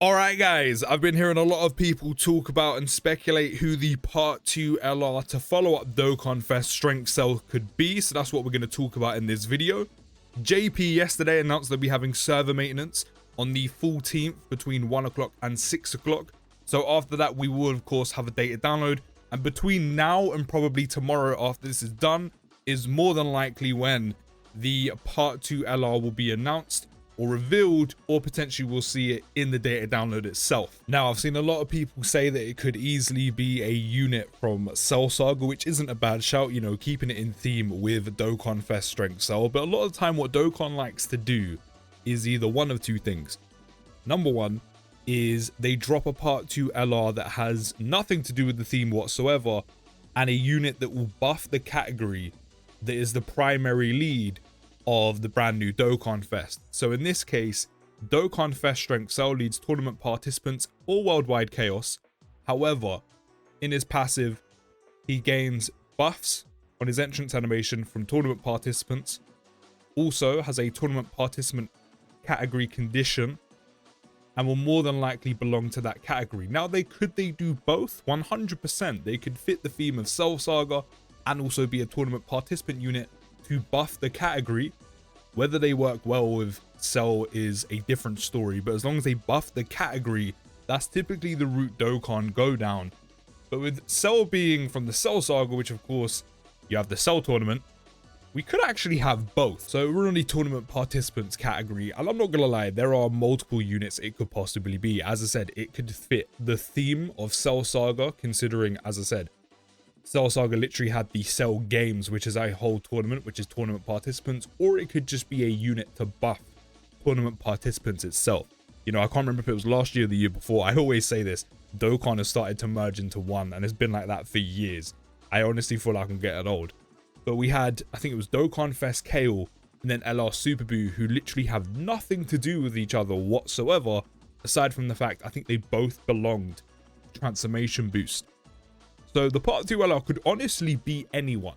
Alright guys, I've been hearing a lot of people talk about and speculate who the part 2 LR to follow up Dokkan Fest strength cell could be, so that's what we're going to talk about in this video. JP yesterday announced they'll be having server maintenance on the 14th between 1 o'clock and 6 o'clock. So after that we will of course have a data download, and between now and probably tomorrow after this is done is more than likely when the part 2 LR will be announced or revealed, or potentially we'll see it in the data download itself. Now, I've seen a lot of people say that it could easily be a unit from Cell Saga, which isn't a bad shout, you know, keeping it in theme with Dokkan Fest strength cell. But a lot of the time what Dokkan likes to do is either one of two things. Number one is they drop a part 2 LR that has nothing to do with the theme whatsoever, and a unit that will buff the category that is the primary lead of the brand new Dokkan Fest. So in this case, Dokkan Fest strength cell leads tournament participants or worldwide chaos. However, in his passive, he gains buffs on his entrance animation from tournament participants, also has a tournament participant category condition, and will more than likely belong to that category. Now, could they do both? 100%. They could fit the theme of Cell Saga and also be a tournament participant unit to buff the category. Whether they work well with Cell is a different story, but as long as they buff the category, that's typically the route Dokkan go down. But with Cell being from the Cell Saga, which of course you have the Cell tournament, we could actually have both. So we're on the tournament participants category, and I'm not gonna lie, there are multiple units it could possibly be. As I said, it could fit the theme of Cell Saga, considering, as I said, Cell Saga literally had the Cell Games, which is a whole tournament, which is tournament participants, or it could just be a unit to buff tournament participants itself. You know, I can't remember if it was last year or the year before. I always say this, Dokkan has started to merge into one, and it's been like that for years. I honestly feel like I'm getting old. But we had, I think it was Dokkan Fest Kale, and then LR Superboo, who literally have nothing to do with each other whatsoever, aside from the fact I think they both belonged to Transformation Boost. So the part 2 LR could honestly be anyone.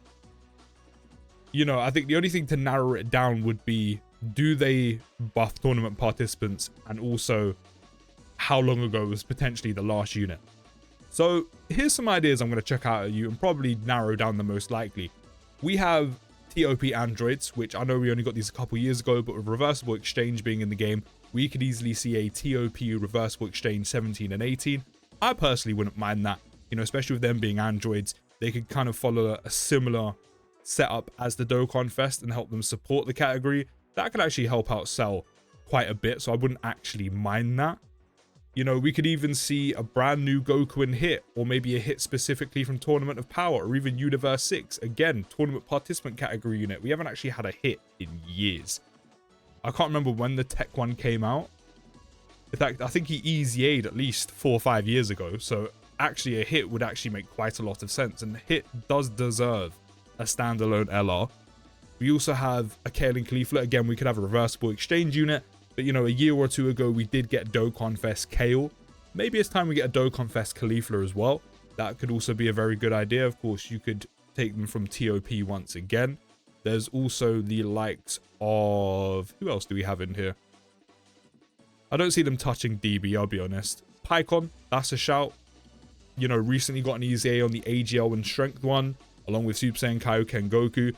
You know, I think the only thing to narrow it down would be, do they buff tournament participants, and also how long ago was potentially the last unit. So here's some ideas I'm going to check out at you and probably narrow down the most likely. We have TOP androids, which I know we only got these a couple years ago, but with reversible exchange being in the game, we could easily see a TOP reversible exchange 17 and 18. I personally wouldn't mind that. You know, especially with them being androids, they could kind of follow a similar setup as the Dokkan Fest and help them support the category. That could actually help out Cell quite a bit, so I wouldn't actually mind that. You know, we could even see a brand new Goku in Hit, or maybe a hit specifically from Tournament of Power, or even Universe 6. Again, tournament participant category unit. We haven't actually had a hit in years. I can't remember when the Tech one came out. In fact, I think he easy-A'd at least 4 or 5 years ago, so actually a hit would actually make quite a lot of sense, and hit does deserve a standalone LR. We also have a Kale and Caulifla. Again, we could have a reversible exchange unit, but you know, a year or two ago we did get Dokkan Fest Kale. Maybe it's time we get a Dokkan Fest Caulifla as well. That could also be a very good idea. Of course, you could take them from TOP once again. There's also the likes of, who else do we have in here? I don't see them touching DB, I'll be honest. Pycon, that's a shout. You know, recently got an easy A on the AGL and Strength one, along with Super Saiyan Kaioken Goku.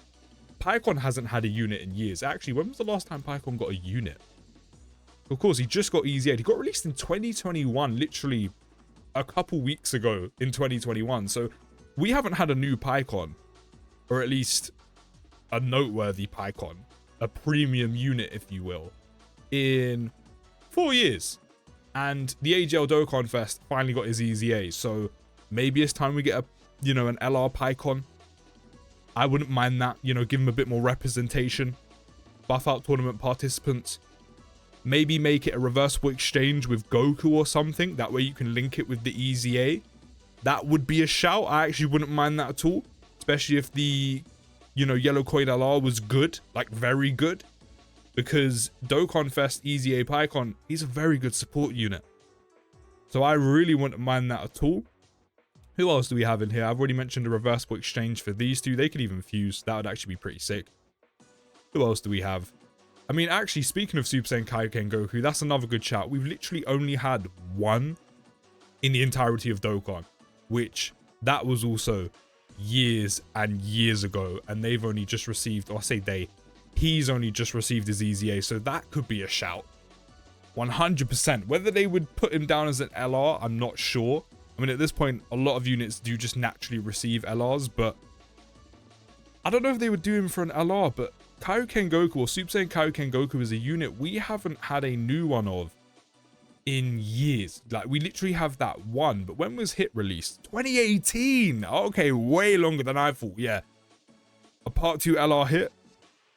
Pycon hasn't had a unit in years. Actually, when was the last time Pycon got a unit? Of course, he just got easy A. He got released in 2021, literally a couple weeks ago in 2021. So we haven't had a new Pycon, or at least a noteworthy Pycon, a premium unit, if you will, in 4 years. And the AGL Dokkan Fest finally got his easy A, so maybe it's time we get a, you know, an LR Pycon. I wouldn't mind that, you know, give him a bit more representation, buff out tournament participants, maybe make it a reversible exchange with Goku or something, that way you can link it with the easy A. That would be a shout. I actually wouldn't mind that at all, especially if the, you know, yellow coin LR was good, like very good. Because Dokkan Fest Easy A Pycon, he's a very good support unit. So I really wouldn't mind that at all. Who else do we have in here? I've already mentioned a reversible exchange for these two. They could even fuse. That would actually be pretty sick. Who else do we have? I mean, actually, speaking of Super Saiyan Kaioken Goku, that's another good shout. We've literally only had one in the entirety of Dokkan, which that was also years and years ago, and they've only just received, or I say he's only just received his EZA, so that could be a shout. 100%. Whether they would put him down as an LR, I'm not sure. I mean, at this point, a lot of units do just naturally receive LRs, but I don't know if they would do him for an LR, but Kaioken Goku, or Super Saiyan Kaioken Goku, is a unit we haven't had a new one of in years. Like, we literally have that one, but when was Hit released? 2018. Okay, way longer than I thought. Yeah, a Part 2 LR Hit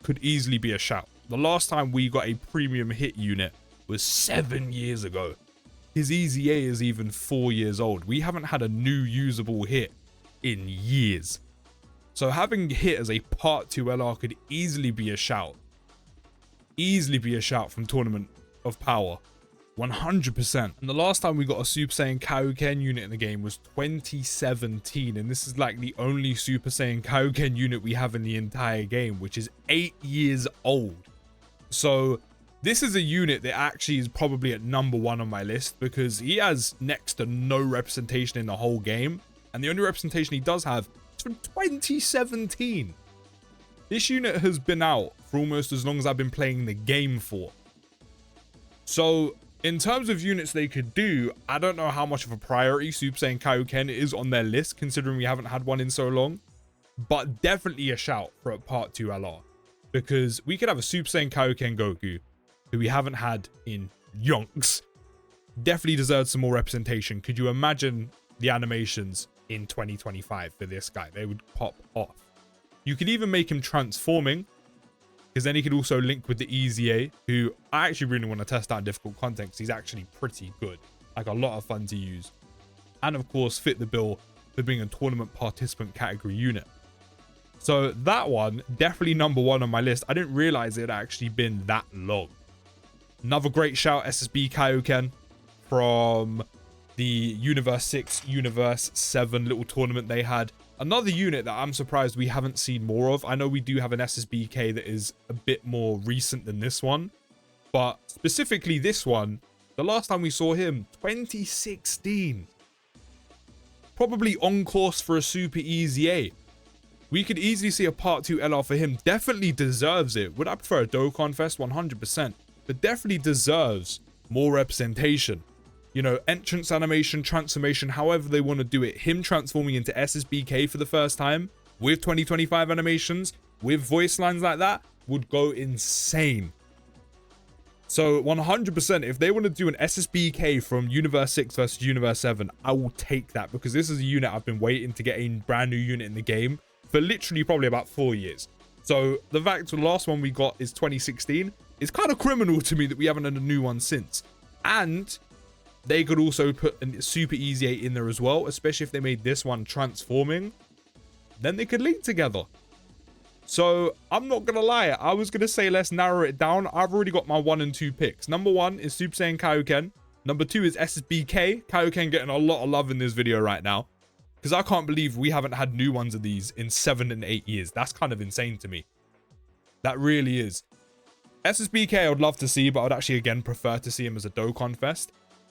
could easily be a shout. The last time we got a premium Hit unit was 7 years ago. His EZA is even 4 years old. We haven't had a new usable Hit in years. So having Hit as a Part 2 LR could easily be a shout. Easily be a shout from Tournament of Power. 100%. And the last time we got a Super Saiyan Kaioken unit in the game was 2017. And this is like the only Super Saiyan Kaioken unit we have in the entire game, which is 8 years old. So this is a unit that actually is probably at number 1 on my list, because he has next to no representation in the whole game. And the only representation he does have is from 2017. This unit has been out for almost as long as I've been playing the game for. So in terms of units they could do, I don't know how much of a priority Super Saiyan Kaioken is on their list, considering we haven't had one in so long. But definitely a shout for a Part 2 LR. Because we could have a Super Saiyan Kaioken Goku, who we haven't had in yonks. Definitely deserves some more representation. Could you imagine the animations in 2025 for this guy? They would pop off. You could even make him transforming, because then he could also link with the EZA, who I actually really want to test out in difficult content, because he's actually pretty good. Like, a lot of fun to use. And of course, fit the bill for being a tournament participant category unit. So that one, definitely number 1 on my list. I didn't realize it had actually been that long. Another great shout, SSB Kaioken, from the Universe 6, Universe 7 little tournament they had. Another unit that I'm surprised we haven't seen more of. I know we do have an SSBK that is a bit more recent than this one, but specifically this one, the last time we saw him, 2016. Probably on course for a Super EZA. We could easily see a Part 2 LR for him. Definitely deserves it. Would I prefer a Dokkan Fest? 100%. But definitely deserves more representation. You know, entrance animation, transformation, however they want to do it. Him transforming into SSBK for the first time with 2025 animations, with voice lines like that, would go insane. So 100%, if they want to do an SSBK from Universe 6 versus Universe 7, I will take that, because this is a unit I've been waiting to get a brand new unit in the game for literally probably about 4 years. So the fact the last one we got is 2016 is kind of criminal to me that we haven't had a new one since. And they could also put a Super EZA in there as well, especially if they made this one transforming. Then they could link together. So I'm not going to lie. I was going to say let's narrow it down. I've already got my 1 and 2 picks. Number 1 is Super Saiyan Kaioken. Number 2 is SSBK. Kaioken getting a lot of love in this video right now, because I can't believe we haven't had new ones of these in 7 and 8 years. That's kind of insane to me. That really is. SSBK I would love to see, but I would actually again prefer to see him as a Dokkan Fest.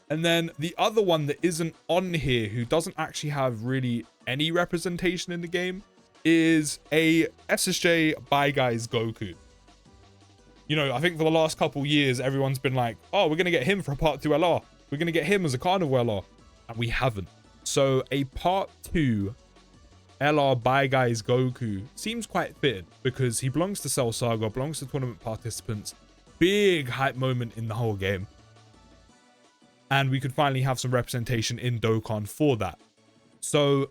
And then the other one that isn't on here, who doesn't actually have really any representation in the game, is a SSJ Bye Guys Goku. You know, I think for the last couple years, everyone's been like, oh, we're going to get him for a Part 2 LR. We're going to get him as a Carnival LR. And we haven't. So a Part 2 LR Bye Guys Goku seems quite fitted, because he belongs to Cell Saga, belongs to tournament participants. Big hype moment in the whole game. And we could finally have some representation in Dokkan for that. So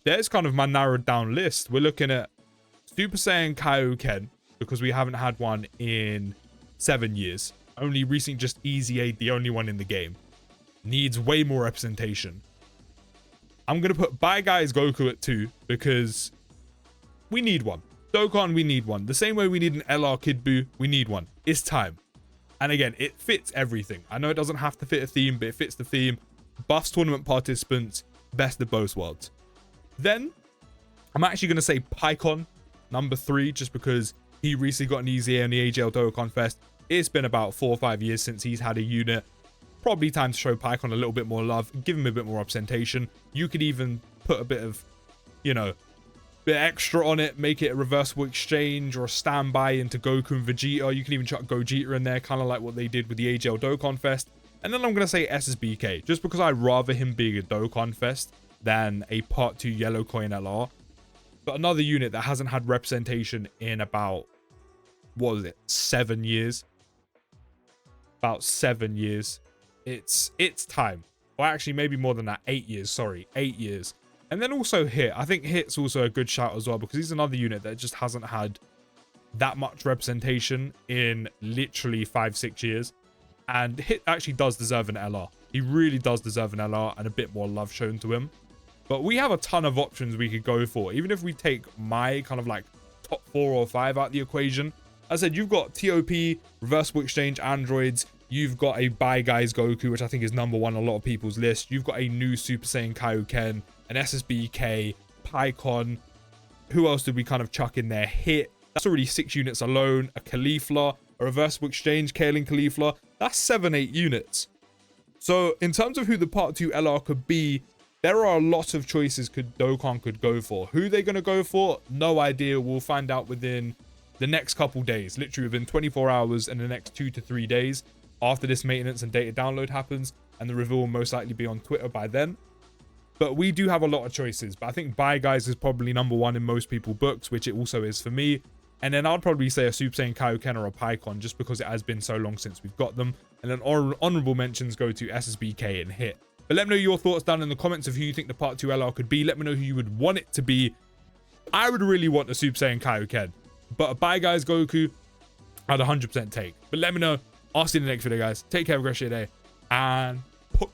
there's kind of my narrowed down list. We're looking at Super Saiyan Kaioken, because we haven't had one in 7 years. Only recently just EZA, the only one in the game. Needs way more representation. I'm going to put Bye Guys Goku at 2, because we need one. Dokkan, we need one. The same way we need an LR Kid Buu, we need one. It's time. And again, it fits everything. I know it doesn't have to fit a theme, but it fits the theme. Buffs tournament participants, best of both worlds. Then, I'm actually going to say Pycon, number 3, just because He recently got an easy on the AGL Dokkan Fest. It's been about 4 or 5 years since he's had a unit. Probably time to show Pycon a little bit more love, give him a bit more representation. You could even put a bit of, you know, bit extra on it, make it a reversible exchange or a standby into Goku and Vegeta. You can even chuck Gogeta in there, kind of like what they did with the AGL Dokkan Fest. And then I'm going to say SSBK, just because I'd rather him being a Dokkan Fest than a Part 2 Yellow Coin LR. But another unit that hasn't had representation in about, what was it, 7 years? About 7 years. It's time. Or actually, maybe more than that. 8 years, sorry. 8 years. And then also Hit. I think Hit's also a good shout as well, because he's another unit that just hasn't had that much representation in literally 5-6 years. And Hit actually does deserve an LR. He really does deserve an LR and a bit more love shown to him. But we have a ton of options we could go for. Even if we take my kind of like top 4 or 5 out of the equation. As I said, you've got TOP, Reversible Exchange, Androids. You've got a Bye Guys Goku, which I think is #1 on a lot of people's list. You've got a new Super Saiyan Kaioken, an SSBK, Pycon. Who else did we kind of chuck in there? Hit. That's already 6 units alone. A Caulifla, a Reversible Exchange, Kaelin Caulifla. That's 7-8 units. So in terms of who the Part 2 LR could be, there are a lot of choices Dokkan could go for. Who they're going to go for? No idea. We'll find out within the next couple days. Literally within 24 hours and the next 2 to 3 days. After this maintenance and data download happens, and the reveal will most likely be on Twitter by then. But we do have a lot of choices. But I think Bye Guys is probably #1 in most people's books, which it also is for me. And then I'd probably say a Super Saiyan Kaioken or a Pycon, just because it has been so long since we've got them. And then honorable mentions go to SSBK and Hit. But let me know your thoughts down in the comments of who you think the Part 2 LR could be. Let me know who you would want it to be. I would really want a Super Saiyan Kaioken. But a Bye Guys Goku, I'd 100% take. But let me know. I'll see you in the next video, guys. Take care, have a great day, and peace.